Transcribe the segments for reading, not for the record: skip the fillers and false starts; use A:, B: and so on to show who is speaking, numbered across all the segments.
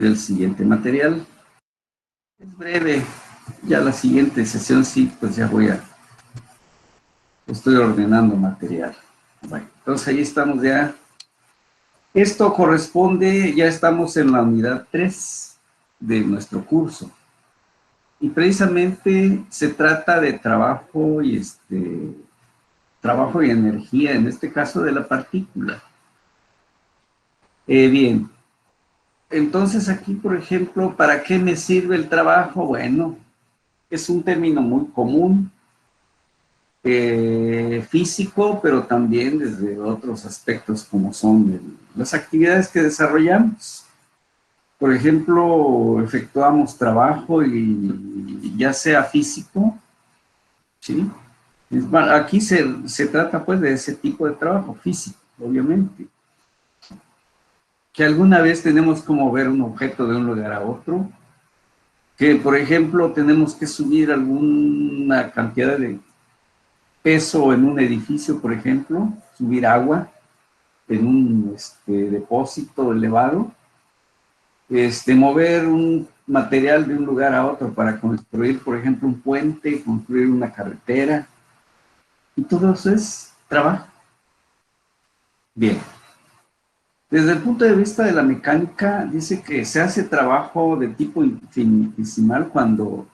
A: del siguiente material. Es breve, ya la siguiente sesión sí, pues ya estoy ordenando material. Bueno, entonces ahí estamos ya. Esto corresponde, ya estamos en la unidad 3 de nuestro curso. Y precisamente se trata de trabajo y energía, en este caso de la partícula. Bien, entonces aquí, por ejemplo, ¿para qué me sirve el trabajo? Bueno, es un término muy común, físico, pero también desde otros aspectos como son las actividades que desarrollamos. Por ejemplo, efectuamos trabajo y ya sea físico, ¿sí? Aquí se trata pues de ese tipo de trabajo físico, obviamente. Que alguna vez tenemos que mover un objeto de un lugar a otro, que por ejemplo tenemos que subir alguna cantidad de peso en un edificio, por ejemplo, subir agua en un depósito elevado, mover un material de un lugar a otro para construir, por ejemplo, un puente, construir una carretera, y todo eso es trabajo. Bien. Desde el punto de vista de la mecánica, dice que se hace trabajo de tipo infinitesimal cuando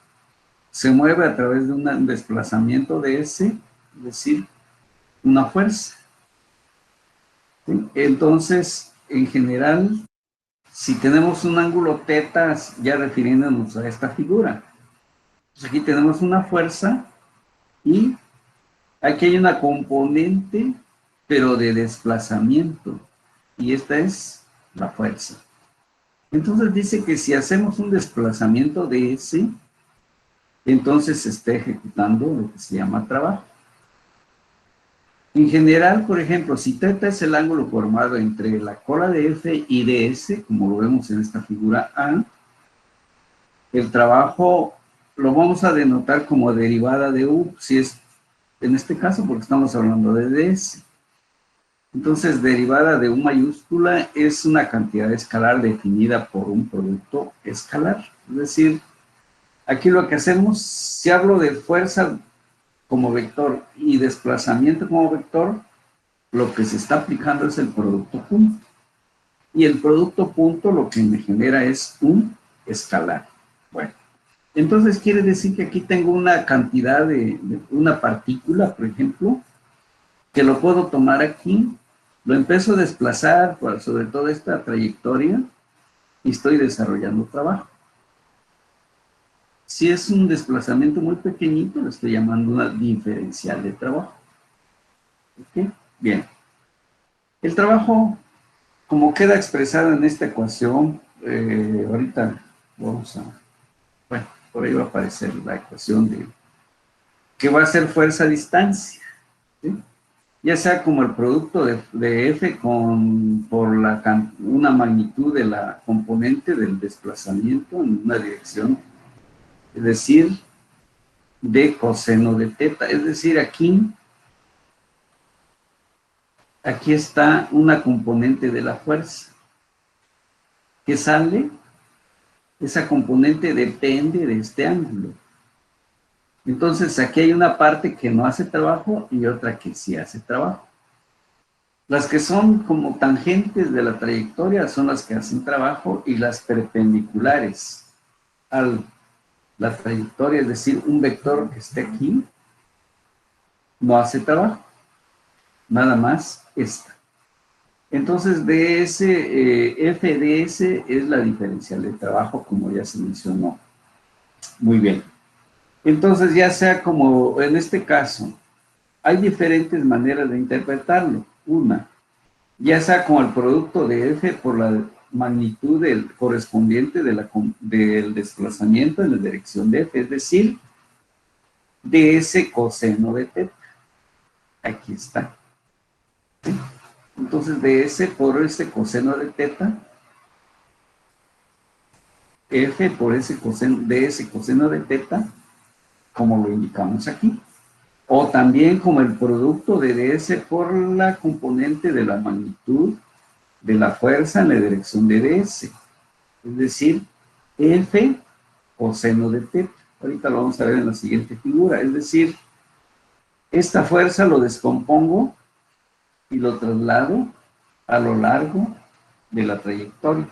A: se mueve a través de un desplazamiento de S, es decir, una fuerza. ¿Sí? Entonces, en general, si tenemos un ángulo θ, ya refiriéndonos a esta figura, pues aquí tenemos una fuerza y aquí hay una componente, pero de desplazamiento, y esta es la fuerza. Entonces dice que si hacemos un desplazamiento de S, entonces se está ejecutando lo que se llama trabajo. En general, por ejemplo, si θ es el ángulo formado entre la cola de F y de S, como lo vemos en esta figura A, el trabajo lo vamos a denotar como derivada de U, si es en este caso porque estamos hablando de ds. Entonces, derivada de U mayúscula es una cantidad escalar definida por un producto escalar. Es decir, aquí lo que hacemos, si hablo de fuerza como vector y desplazamiento como vector, lo que se está aplicando es el producto punto. Y el producto punto lo que me genera es un escalar. Bueno, entonces quiere decir que aquí tengo una cantidad de una partícula, por ejemplo, que lo puedo tomar aquí, lo empiezo a desplazar sobre toda esta trayectoria y estoy desarrollando trabajo. Si es un desplazamiento muy pequeñito, lo estoy llamando una diferencial de trabajo. ¿Ok? Bien. El trabajo, como queda expresado en esta ecuación, ahorita vamos a... Bueno, por ahí va a aparecer la ecuación de que va a ser fuerza a distancia, ¿sí? Ya sea como el producto de F por una magnitud de la componente del desplazamiento en una dirección, es decir, de coseno de teta. Es decir, aquí está una componente de la fuerza. ¿Qué sale? Esa componente depende de este ángulo. Entonces, aquí hay una parte que no hace trabajo y otra que sí hace trabajo. Las que son como tangentes de la trayectoria son las que hacen trabajo y las perpendiculares a la trayectoria, es decir, un vector que esté aquí, no hace trabajo. Nada más esta. Entonces, ds, FDS es la diferencial de trabajo, como ya se mencionó. Muy bien. Entonces, ya sea como en este caso, hay diferentes maneras de interpretarlo. Una, ya sea como el producto de F por la magnitud correspondiente del desplazamiento en la dirección de F, es decir, ds coseno de θ. Aquí está. ¿Sí? Entonces, ds por ese coseno de θ, F por ese coseno, ds coseno de θ, como lo indicamos aquí. O también como el producto de ds por la componente de la magnitud de la fuerza en la dirección de ds. Es es decir, F coseno de teta. Ahorita lo vamos a ver en la siguiente figura, es decir, esta fuerza lo descompongo y lo traslado a lo largo de la trayectoria.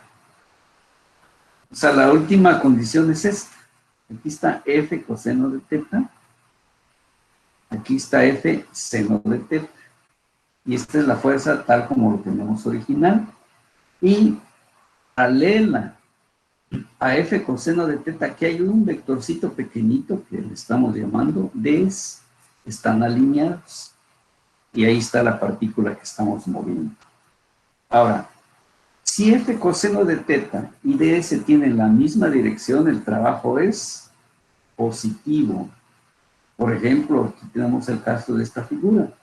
A: O sea, la última condición es esta. Aquí está F coseno de teta. Aquí está F seno de teta. Y esta es la fuerza tal como lo tenemos original. Y paralela a F coseno de teta, aquí hay un vectorcito pequeñito que le estamos llamando ds. Están alineados. Y ahí está la partícula que estamos moviendo. Ahora, si F coseno de teta y ds tienen la misma dirección, el trabajo es positivo. Por ejemplo, aquí tenemos el caso de esta figura.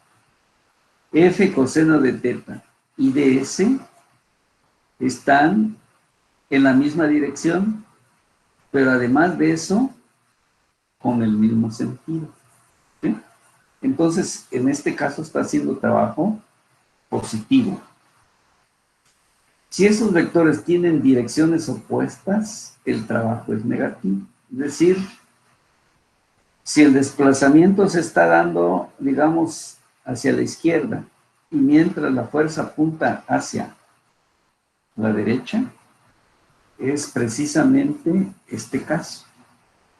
A: F coseno de teta y ds están en la misma dirección, pero además de eso, con el mismo sentido. ¿Sí? Entonces, en este caso está haciendo trabajo positivo. Si esos vectores tienen direcciones opuestas, el trabajo es negativo. Es decir, si el desplazamiento se está dando, digamos, hacia la izquierda, y mientras la fuerza apunta hacia la derecha, es precisamente este caso.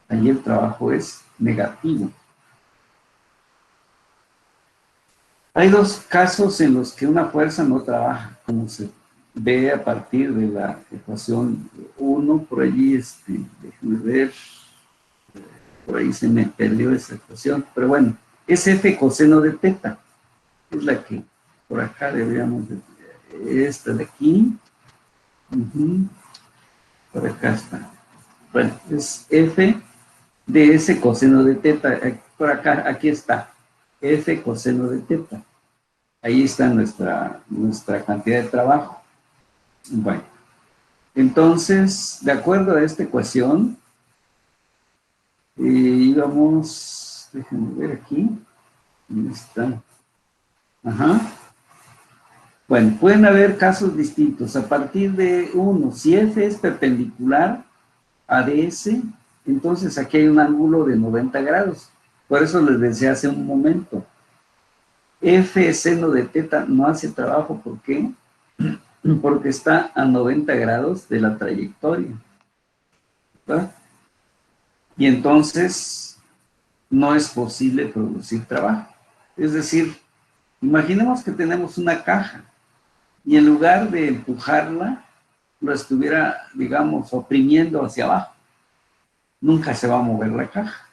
A: Allí el trabajo es negativo. Hay dos casos en los que una fuerza no trabaja, como se ve a partir de la ecuación 1, por allí, déjenme ver, por ahí se me perdió esa ecuación, pero bueno, es F coseno de teta, es la que por acá deberíamos de, esta de aquí, por acá está. Bueno, es F de ese coseno de teta, por acá, aquí está, F coseno de teta. Ahí está nuestra cantidad de trabajo. Bueno, entonces, de acuerdo a esta ecuación, íbamos, déjenme ver aquí, ¿dónde está? Ajá. Bueno, pueden haber casos distintos. A partir de 1, si F es perpendicular a DS, entonces aquí hay un ángulo de 90 grados. Por eso les decía hace un momento, F seno de teta no hace trabajo, ¿por qué? Porque está a 90 grados de la trayectoria, ¿verdad? Y entonces no es posible producir trabajo. Es decir, imaginemos que tenemos una caja y en lugar de empujarla, lo estuviera, digamos, oprimiendo hacia abajo. Nunca se va a mover la caja.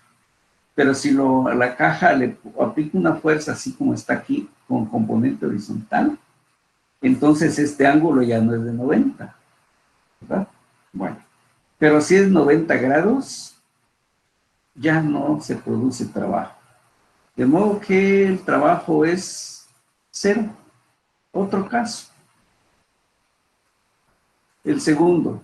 A: Pero si la caja le aplica una fuerza así como está aquí, con componente horizontal, entonces este ángulo ya no es de 90, ¿verdad? Bueno, pero si es 90 grados, ya no se produce trabajo. De modo que el trabajo es cero. Otro caso. El segundo,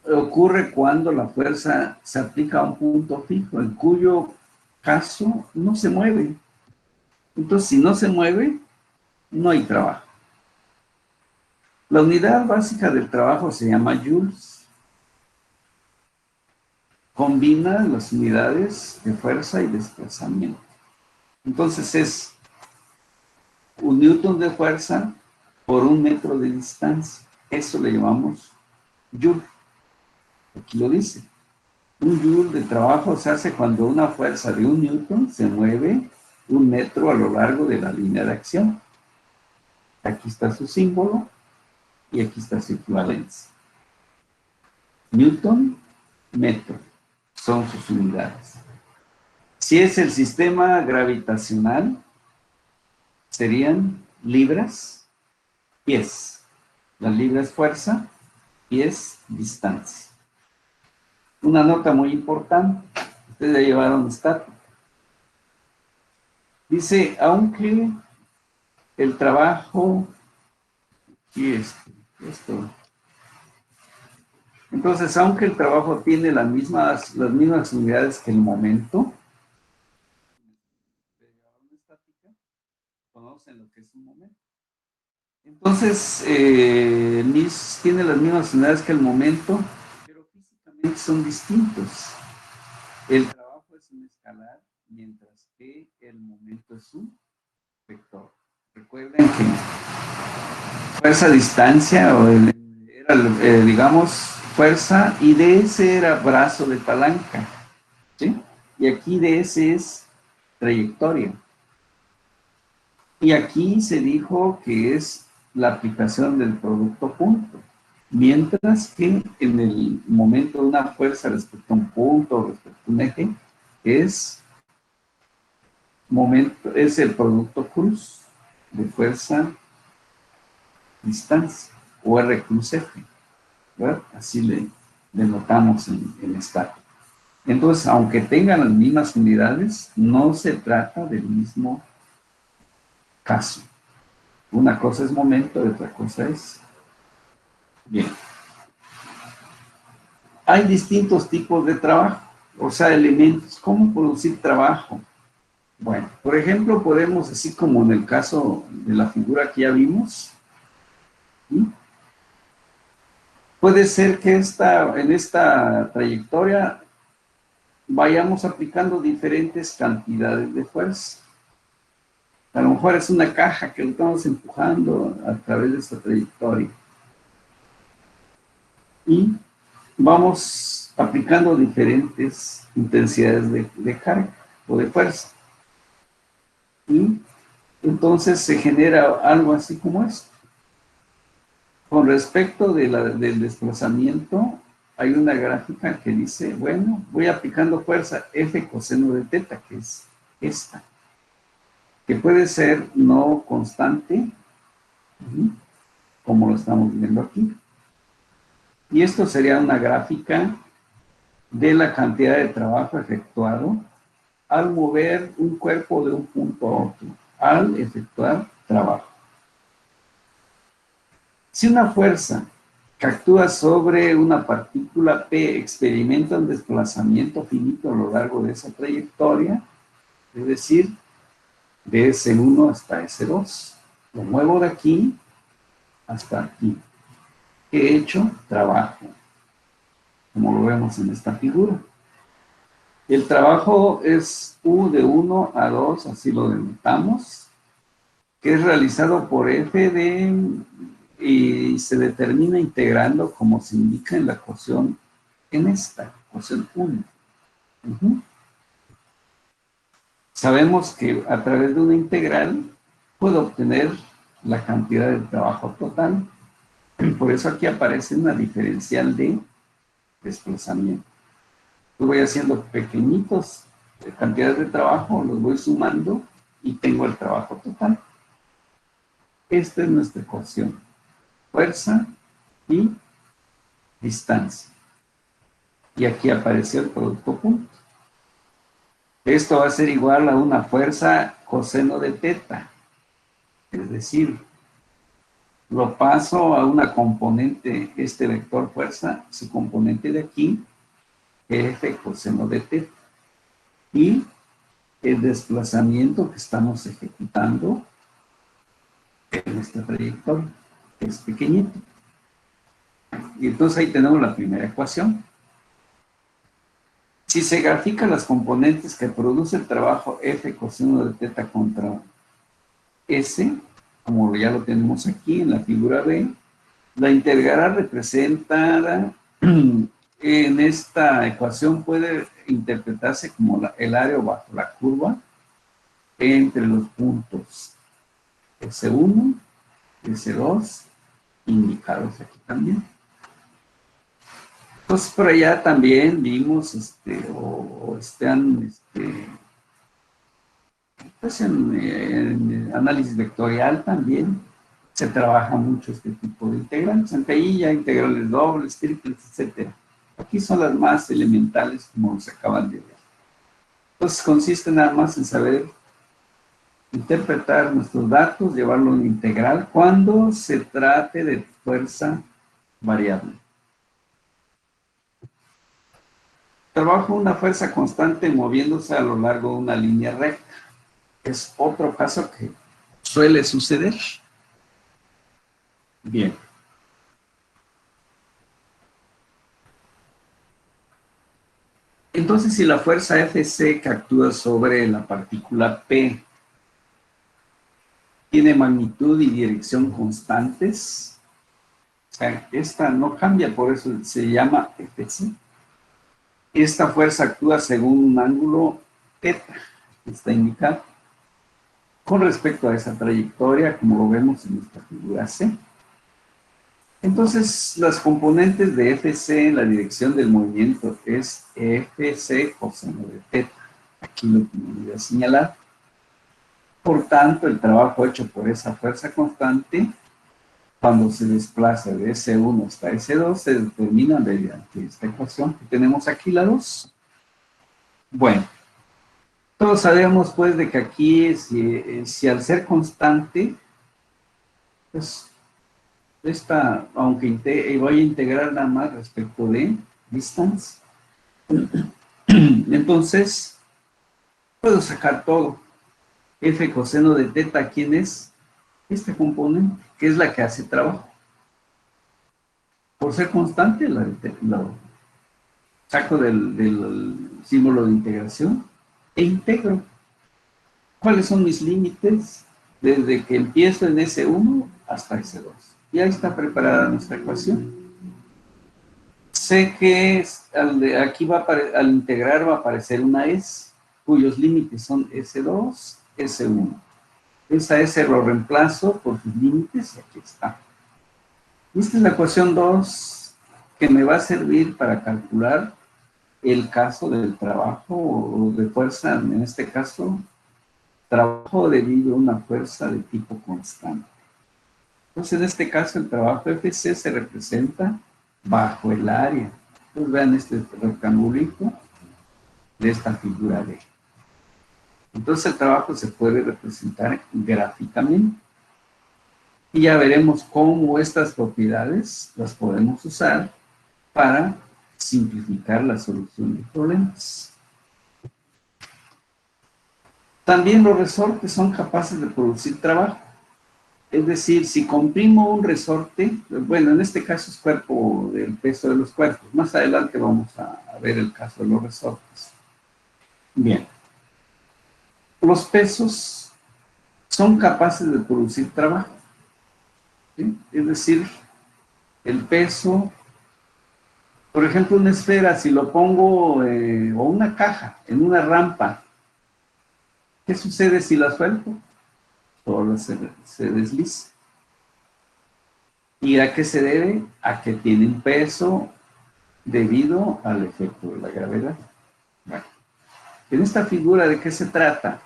A: ocurre cuando la fuerza se aplica a un punto fijo, en cuyo caso no se mueve. Entonces, si no se mueve, no hay trabajo. La unidad básica del trabajo se llama joules. Combina las unidades de fuerza y desplazamiento. Entonces es un newton de fuerza por un metro de distancia. Eso le llamamos joule. Aquí lo dice. Un joule de trabajo se hace cuando una fuerza de 1 newton se mueve 1 metro a lo largo de la línea de acción. Aquí está su símbolo y aquí está su equivalencia. Newton, metro, son sus unidades. Si es el sistema gravitacional, serían libras, pies. Las libras fuerza, pies, distancia. Una nota muy importante, ustedes ya llevaron estática. Dice, aunque el trabajo, y esto. Entonces, aunque el trabajo tiene las mismas unidades que el momento, conocen lo que es un momento. Entonces, tiene las mismas unidades que el momento, pero físicamente son distintos. El trabajo es un escalar, mientras que el momento es un vector. Recuerden que fuerza, distancia, era, digamos, fuerza, y ds era brazo de palanca, ¿sí? Y aquí ds es trayectoria. Y aquí se dijo que es la aplicación del producto punto. Mientras que en el momento de una fuerza respecto a un punto, respecto a un eje, es el producto cruz de fuerza, distancia, o R cruz F, ¿verdad? Así le denotamos en estática. Entonces, aunque tengan las mismas unidades, no se trata del mismo caso. Una cosa es momento y otra cosa es... Bien. Hay distintos tipos de trabajo, o sea, elementos. ¿Cómo producir trabajo? Bueno, por ejemplo, podemos, así como en el caso de la figura que ya vimos, ¿sí? Puede ser que en esta trayectoria vayamos aplicando diferentes cantidades de fuerza. A lo mejor es una caja que lo estamos empujando a través de esta trayectoria. Y vamos aplicando diferentes intensidades de carga o de fuerza. Y entonces se genera algo así como esto. Con respecto del desplazamiento, hay una gráfica que dice, bueno, voy aplicando fuerza F coseno de teta, que es esta, que puede ser no constante, como lo estamos viendo aquí. Y esto sería una gráfica de la cantidad de trabajo efectuado al mover un cuerpo de un punto a otro, al efectuar trabajo. Si una fuerza que actúa sobre una partícula P experimenta un desplazamiento finito a lo largo de esa trayectoria, es decir, de S1 hasta S2, lo muevo de aquí hasta aquí. He hecho trabajo, como lo vemos en esta figura. El trabajo es U de 1 a 2, así lo denotamos, que es realizado por F y se determina integrando como se indica en la ecuación, en esta ecuación 1. Sabemos que a través de una integral puedo obtener la cantidad de trabajo total. Por eso aquí aparece una diferencial de desplazamiento. Yo voy haciendo pequeñitos cantidades de trabajo, los voy sumando y tengo el trabajo total. Esta es nuestra ecuación. Fuerza y distancia. Y aquí apareció el producto punto. Esto va a ser igual a una fuerza coseno de teta. Es decir, lo paso a una componente, este vector fuerza, su componente de aquí, F coseno de teta. Y el desplazamiento que estamos ejecutando en esta trayectoria, que es pequeñito. Y entonces ahí tenemos la primera ecuación. Si se grafican las componentes que produce el trabajo F coseno de teta contra S, como ya lo tenemos aquí en la figura B, la integral representada en esta ecuación puede interpretarse como el área bajo la curva entre los puntos S1, S2, indicados aquí también. Entonces, por allá también vimos, pues en análisis vectorial también se trabaja mucho este tipo de integrantes, aunque ahí ya integrales dobles, triples, etc. Aquí son las más elementales, como se acaban de ver. Entonces, consiste nada más en saber interpretar nuestros datos, llevarlo a una integral cuando se trate de fuerza variable. Trabajo una fuerza constante moviéndose a lo largo de una línea recta. Es otro caso que suele suceder. Bien. Entonces, si la fuerza Fc que actúa sobre la partícula P tiene magnitud y dirección constantes, o sea, esta no cambia, por eso se llama Fc. Esta fuerza actúa según un ángulo θ, que está indicado, con respecto a esa trayectoria, como lo vemos en esta figura C. Entonces, las componentes de Fc en la dirección del movimiento es Fc coseno de θ. Aquí lo que me voy a señalar. Por tanto, el trabajo hecho por esa fuerza constante, cuando se desplaza de S1 hasta S2, se determina mediante esta ecuación que tenemos aquí, la 2. Bueno, todos sabemos pues de que aquí, si al ser constante, pues aunque voy a integrar nada más respecto de distance, entonces puedo sacar todo. F coseno de θ, ¿quién es? Esta componente, que es la que hace trabajo. Por ser constante, la saco del símbolo de integración e integro. ¿Cuáles son mis límites? Desde que empiezo en S1 hasta S2. Y ahí está preparada nuestra ecuación. Sé que aquí al integrar va a aparecer una S, cuyos límites son S2, S1. Esa S lo reemplazo por sus límites y aquí está. Esta es la ecuación 2 que me va a servir para calcular el caso del trabajo o de fuerza, en este caso, trabajo debido a una fuerza de tipo constante. Entonces, en este caso, el trabajo Fc se representa bajo el área. Entonces, vean este rectangulito de esta figura D. Entonces, el trabajo se puede representar gráficamente. Y ya veremos cómo estas propiedades las podemos usar para simplificar la solución de problemas. También los resortes son capaces de producir trabajo. Es decir, si comprimo un resorte, bueno, en este caso es cuerpo del peso de los cuerpos. Más adelante vamos a ver el caso de los resortes. Bien. Los pesos son capaces de producir trabajo. ¿Sí? Es decir, el peso, por ejemplo, una esfera, si lo pongo, o una caja en una rampa, ¿qué sucede si la suelto? Solo se desliza. ¿Y a qué se debe? A que tiene un peso debido al efecto de la gravedad. Bueno, en esta figura, ¿de qué se trata?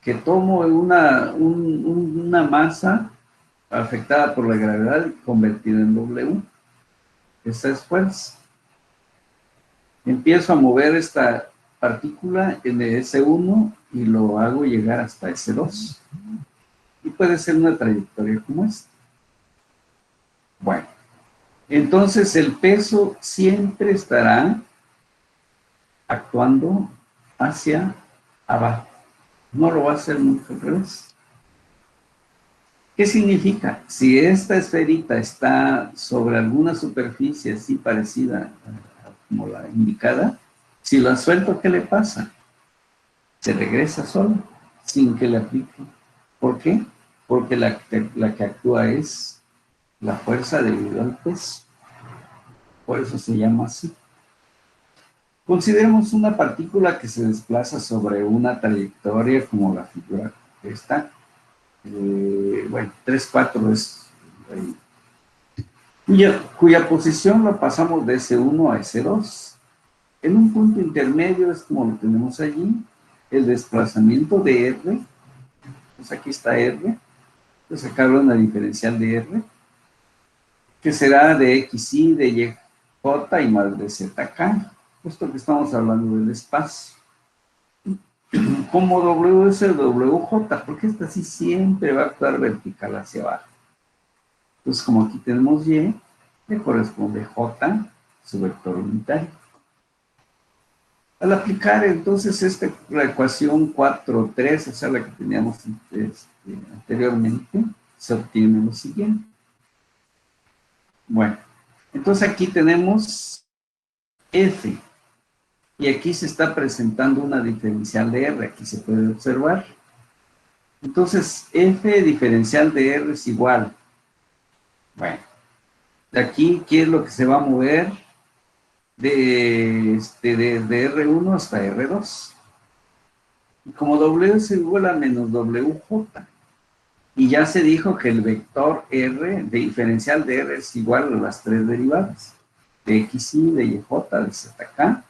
A: Que tomo una masa afectada por la gravedad y convertida en W. Esa es fuerza. Empiezo a mover esta partícula en S1 y lo hago llegar hasta S2. Y puede ser una trayectoria como esta. Bueno, entonces el peso siempre estará actuando hacia abajo. No lo va a hacer nunca al revés. ¿Qué significa? Si esta esferita está sobre alguna superficie así parecida como la indicada, si la suelto, ¿qué le pasa? Se regresa solo, sin que le aplique. ¿Por qué? Porque la que actúa es la fuerza debido al peso. Por eso se llama así. Consideremos una partícula que se desplaza sobre una trayectoria como la figura que está. Bueno, 3, 4 es cuya posición la pasamos de S1 a S2. En un punto intermedio es como lo tenemos allí, el desplazamiento de R. Pues aquí está R. Entonces acá habrá una diferencial de R, que será de XY, de YJ y más de ZK. Puesto que estamos hablando del espacio. Como W es el WJ, porque esta sí siempre va a actuar vertical hacia abajo. Entonces, como aquí tenemos Y, le corresponde J, su vector unitario. Al aplicar entonces la ecuación 4.3, o sea, la que teníamos anteriormente, se obtiene lo siguiente. Bueno, entonces aquí tenemos F, y aquí se está presentando una diferencial de R, aquí se puede observar. Entonces, F diferencial de R es igual. Bueno, de aquí, ¿qué es lo que se va a mover? De R1 hasta R2. Y como W es igual a menos WJ. Y ya se dijo que el vector R, de diferencial de R, es igual a las tres derivadas. De XY, de YJ, de ZK,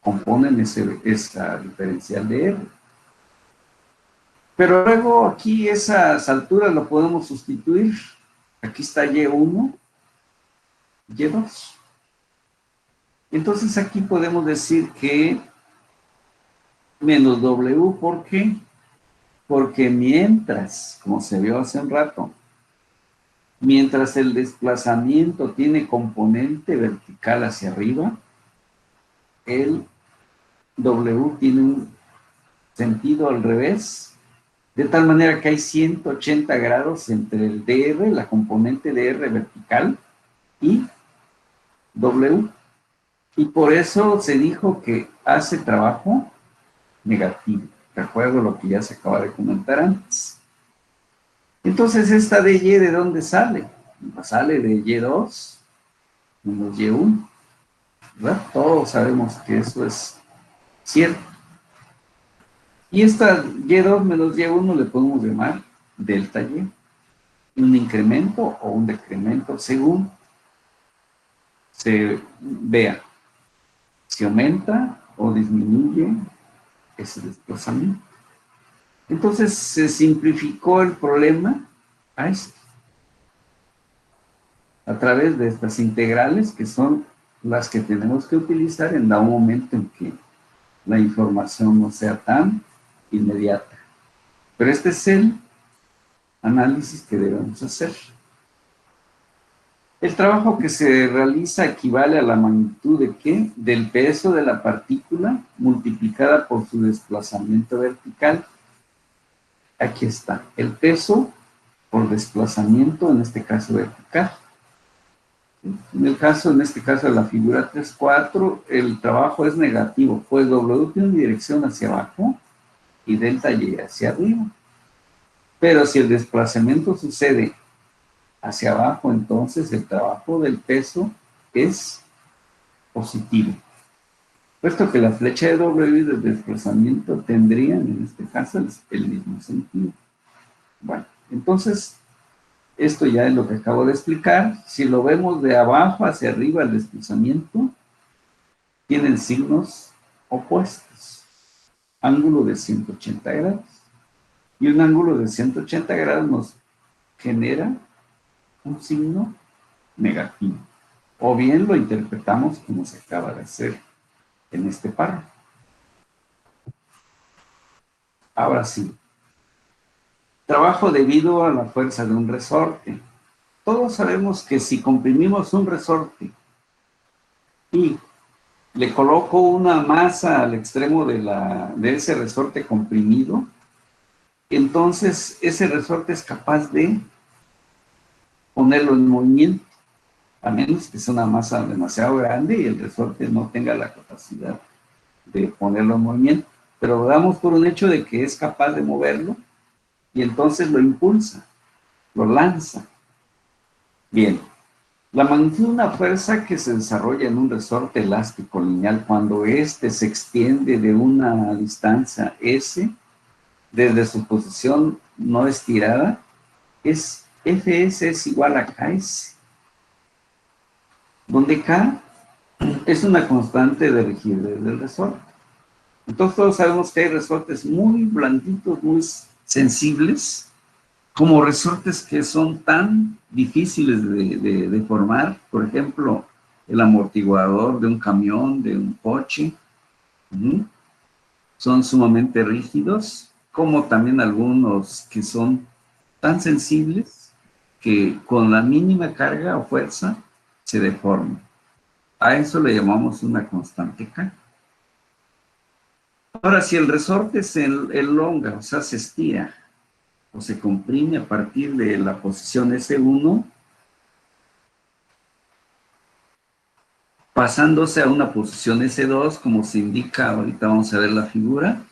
A: componen esa diferencial de R. Pero luego aquí esas alturas lo podemos sustituir. Aquí está Y1, Y2. Entonces aquí podemos decir que menos W, ¿por qué? Porque mientras, como se vio hace un rato, mientras el desplazamiento tiene componente vertical hacia arriba, el W tiene un sentido al revés, de tal manera que hay 180 grados entre el DR, la componente DR vertical, y W. Y por eso se dijo que hace trabajo negativo. Recuerdo lo que ya se acaba de comentar antes. Entonces, esta de Y, ¿de dónde sale? Sale de Y2 menos Y1. ¿Verdad? Todos sabemos que eso es cierto. Y esta Y2 menos Y1 le podemos llamar delta Y. Un incremento o un decremento según se vea si aumenta o disminuye ese desplazamiento. Entonces se simplificó el problema a esto, a través de estas integrales que son las que tenemos que utilizar en dado momento en que la información no sea tan inmediata. Pero este es el análisis que debemos hacer. El trabajo que se realiza equivale a la magnitud de ¿qué? Del peso de la partícula multiplicada por su desplazamiento vertical. Aquí está, el peso por desplazamiento, en este caso vertical. En este caso de la figura 3,4, el trabajo es negativo, pues W tiene una dirección hacia abajo y delta Y hacia arriba. Pero si el desplazamiento sucede hacia abajo, entonces el trabajo del peso es positivo. Puesto que la flecha de W y del desplazamiento tendrían, en este caso, el mismo sentido. Bueno, entonces, esto ya es lo que acabo de explicar. Si lo vemos de abajo hacia arriba, el desplazamiento tienen signos opuestos. Ángulo de 180 grados. Y un ángulo de 180 grados nos genera un signo negativo. O bien lo interpretamos como se acaba de hacer en este párrafo. Ahora sí. Trabajo debido a la fuerza de un resorte. Todos sabemos que si comprimimos un resorte y le coloco una masa al extremo de ese resorte comprimido, entonces ese resorte es capaz de ponerlo en movimiento, a menos que sea una masa demasiado grande y el resorte no tenga la capacidad de ponerlo en movimiento. Pero damos por un hecho de que es capaz de moverlo y entonces lo impulsa, lo lanza. Bien, la magnitud de una fuerza que se desarrolla en un resorte elástico lineal cuando éste se extiende de una distancia S desde su posición no estirada es Fs es igual a Ks, donde K es una constante de rigidez del resorte. Entonces todos sabemos que hay resortes muy blanditos, muy sensibles, como resortes que son tan difíciles de formar, por ejemplo, el amortiguador de un camión, de un coche, son sumamente rígidos, como también algunos que son tan sensibles que con la mínima carga o fuerza se deforman. A eso le llamamos una constante K. Ahora, si el resorte se elonga, o sea, se estira, o se comprime a partir de la posición S1, pasándose a una posición S2, como se indica, ahorita vamos a ver la figura,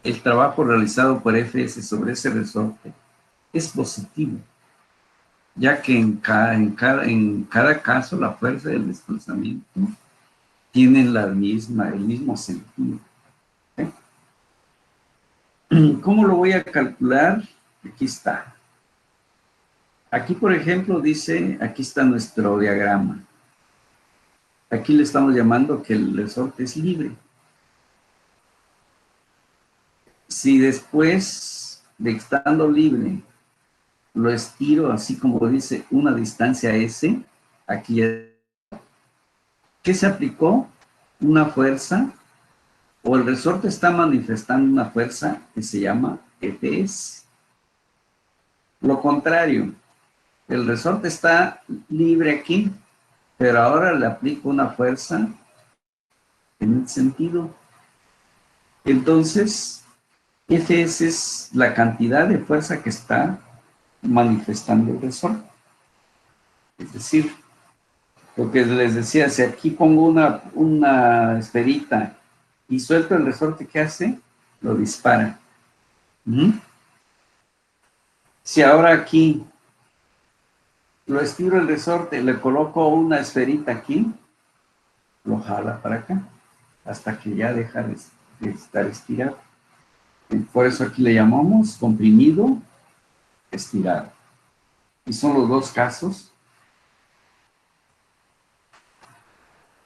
A: el trabajo realizado por Fs sobre ese resorte es positivo, ya que en cada caso la fuerza y el desplazamiento tienen el mismo sentido. ¿Okay? ¿Cómo lo voy a calcular? Aquí está. Aquí, por ejemplo, dice, aquí está nuestro diagrama. Aquí le estamos llamando que el resorte es libre. Si después de estando libre lo estiro así como dice una distancia S, aquí, ¿qué se aplicó? Una fuerza, o el resorte está manifestando una fuerza que se llama Fs. Lo contrario, el resorte está libre aquí, pero ahora le aplico una fuerza en el sentido. Entonces, Fs es la cantidad de fuerza que está manifestando el resorte. Es decir, lo que les decía, si aquí pongo una esferita y suelto el resorte, ¿qué hace? Lo dispara. Si ahora aquí lo estiro el resorte, le coloco una esferita aquí, lo jala para acá, hasta que ya deja de estar estirado. Por eso aquí le llamamos comprimido, estirado. Y son los dos casos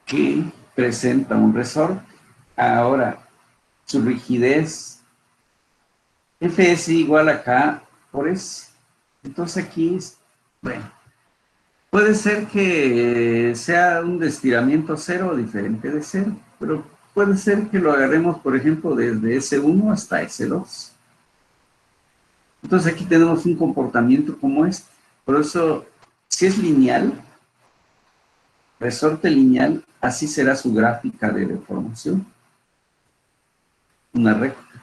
A: que presenta un resorte. Ahora, su rigidez, Fs igual acá por S. Entonces aquí, bueno, puede ser que sea un estiramiento cero diferente de cero, pero puede ser que lo agarremos, por ejemplo, desde S1 hasta S2. Entonces aquí tenemos un comportamiento como este. Por eso, si es lineal, resorte lineal, así será su gráfica de deformación. Una recta.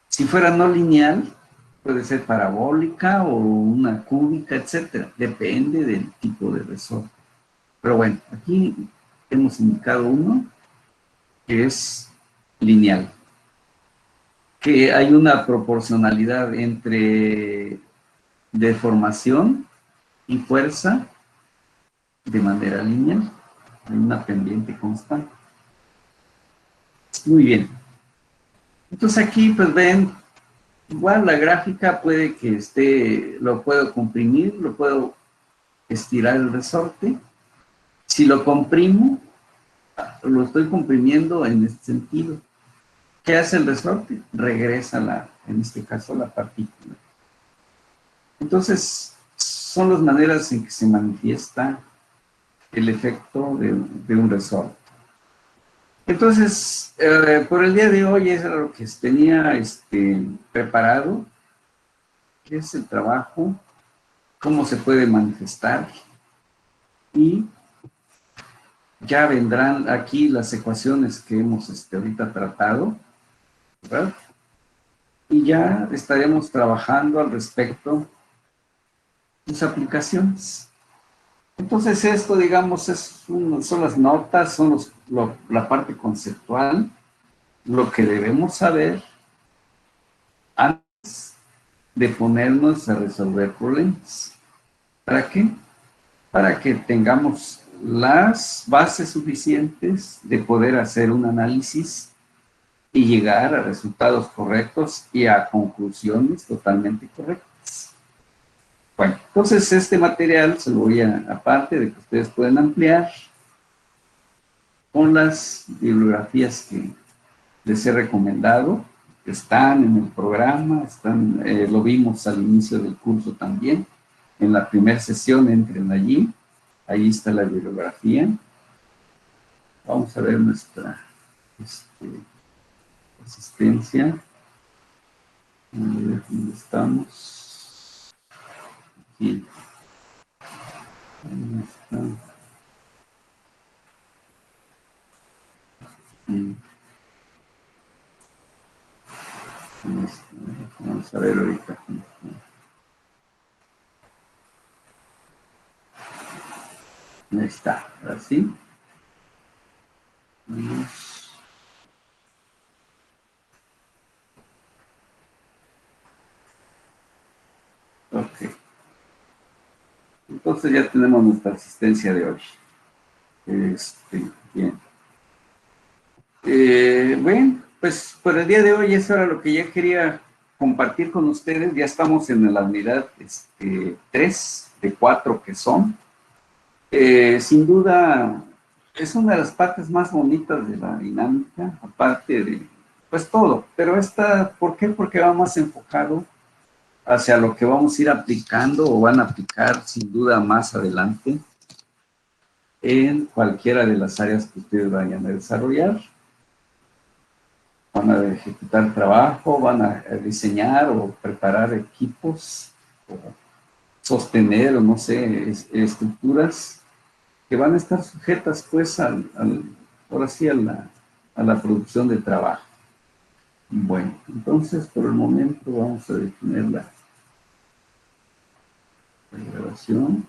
A: Si fuera no lineal, puede ser parabólica o una cúbica, etcétera. Depende del tipo de resorte. Pero bueno, aquí hemos indicado uno que es lineal. Que hay una proporcionalidad entre deformación y fuerza de manera lineal. Hay una pendiente constante. Muy bien. Entonces aquí pues ven, igual la gráfica puede que lo puedo comprimir, lo puedo estirar el resorte. Si lo comprimo, lo estoy comprimiendo en este sentido. ¿Qué hace el resorte? Regresa en este caso, la partícula. Entonces, son las maneras en que se manifiesta el efecto de un resorte. Entonces, por el día de hoy es lo que tenía preparado, que es el trabajo, cómo se puede manifestar, y ya vendrán aquí las ecuaciones que hemos ahorita tratado, ¿verdad? Y ya estaremos trabajando al respecto de sus aplicaciones. Entonces esto, digamos, son las notas, son la parte conceptual, lo que debemos saber antes de ponernos a resolver problemas. ¿Para qué? Para que tengamos las bases suficientes de poder hacer un análisis y llegar a resultados correctos y a conclusiones totalmente correctas. Bueno, entonces este material se lo voy aparte de que ustedes pueden ampliar con las bibliografías que les he recomendado, que están en el programa, lo vimos al inicio del curso también, en la primera sesión entren allí, ahí está la bibliografía. Vamos a ver nuestra asistencia. A ver dónde estamos. Aquí. Ahí está. Ahí está. Vamos a ver ahorita. Ahí está, así. Ok. Entonces ya tenemos nuestra asistencia de hoy. Bien. Bueno, pues por el día de hoy eso era lo que ya quería compartir con ustedes. Ya estamos en la unidad 3 de 4 que son. Sin duda, es una de las partes más bonitas de la dinámica, aparte de, pues todo. Pero esta, ¿por qué? Porque va más enfocado hacia lo que vamos a ir aplicando o van a aplicar sin duda más adelante en cualquiera de las áreas que ustedes vayan a desarrollar. Van a ejecutar trabajo, van a diseñar o preparar equipos, o sostener, o no sé, estructuras que van a estar sujetas pues ahora sí a la producción de trabajo. Bueno, entonces por el momento vamos a detener la grabación.